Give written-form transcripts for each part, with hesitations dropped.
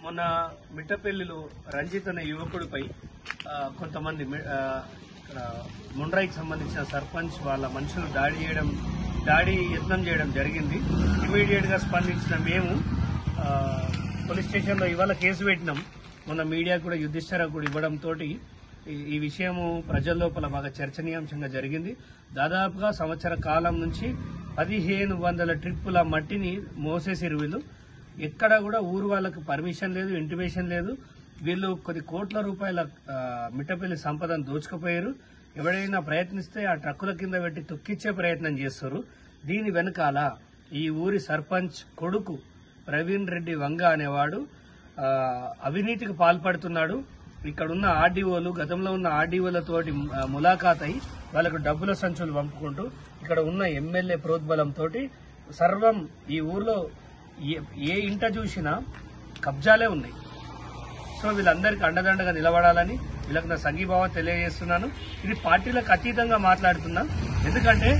మొన్న మిట్టపల్లిలో రంజిత్ అనే యువకుడిపై కొంతమంది ముండ్రాయికి సంబంధించిన సర్పంచ్ వాళ్ళ మనుషులు దాడి యత్నం చేయడం జరిగింది. ఇమీడియట్ గా స్పందించిన మేము పోలీస్ స్టేషన్ లో ఇవాళ కేసు పెట్టినాం. మొన్న మీడియా కూడా యుద్ధిష్ఠర కూడా ఇవ్వడంతో ఈ విషయము ప్రజల లోపల బాగా చర్చనీయాంశంగా జరిగింది. దాదాపుగా సంవత్సర కాలం నుంచి 1500 ట్రిప్పుల మట్టిని మోసేసిరు వీళ్ళు. ఎక్కడా కూడా ఊరు వాళ్ళకు పర్మిషన్ లేదు, ఇంటిమేషన్ లేదు. వీళ్ళు కొద్ది కోట్ల రూపాయల మిట్టపల్లి సంపదను దోచుకుపోయారు. ఎవరైనా ప్రయత్నిస్తే ఆ ట్రక్కుల కింద పెట్టి తొక్కిచ్చే ప్రయత్నం చేస్తారు. దీని వెనకాల ఈ ఊరి సర్పంచ్ కొడుకు ప్రవీణ్ రెడ్డి వంగ అనేవాడు అవినీతికి పాల్పడుతున్నాడు. ఇక్కడున్న ఆర్డీఓలు, గతంలో ఉన్న ఆర్డీఓలతోటి ములాఖాత్ అయి వాళ్ళకు డబ్బుల సంచులు పంపుకుంటూ ఇక్కడ ఉన్న ఎమ్మెల్యే ప్రోద్బలంతో సర్వం ఈ ఊర్లో ఏ ఇంట చూసినా కబ్జాలే ఉన్నాయి. సో వీళ్ళందరికీ అండదండగా నిలబడాలని వీళ్ళకి నా సంఘీభావం తెలియజేస్తున్నాను. ఇది పార్టీలకు అతీతంగా మాట్లాడుతున్నా. ఎందుకంటే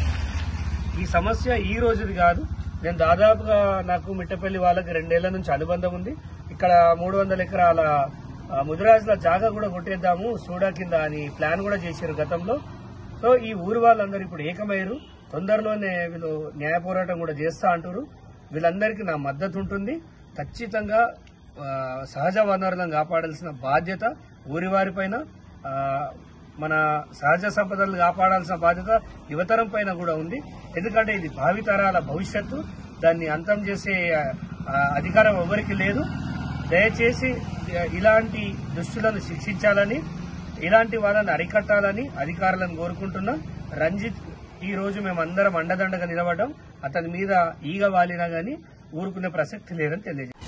ఈ సమస్య ఈ రోజుది కాదు. నేను దాదాపుగా నాకు మిట్టపల్లి వాళ్ళకి 2 ఏళ్ల నుంచి అనుబంధం ఉంది. ఇక్కడ 300 ఎకరాల ముదిరాజుల జాగా కూడా కొట్టేద్దాము సూడా కింద అని ప్లాన్ కూడా చేశారు గతంలో. సో ఈ ఊరు వాళ్ళందరూ ఇప్పుడు ఏకమయ్యారు. తొందరలోనే వీళ్ళు న్యాయ పోరాటం కూడా చేస్తా అంటారు. వీళ్ళందరికీ నా మద్దతు ఉంటుంది. ఖచ్చితంగా సహజ వనరులను కాపాడాల్సిన బాధ్యత ఊరి వారిపైన, మన సహజ సంపదలను కాపాడాల్సిన బాధ్యత యువతరం పైన కూడా ఉంది. ఎందుకంటే ఇది భావితరాల భవిష్యత్తు. దాన్ని అంతం చేసే అధికారం ఎవరికి లేదు. దయచేసి ఇలాంటి దుష్టులను శిక్షించాలని, ఇలాంటి వాళ్ళని అరికట్టాలని అధికారులను కోరుకుంటున్నాం. రంజిత్ ఈ రోజు మేమందరం అండదండగా నిలబడ్డాం. అతని మీద ఈగ వాలినా గానీ ఊరుకునే ప్రసక్తి లేదని తెలియజేస్తాం.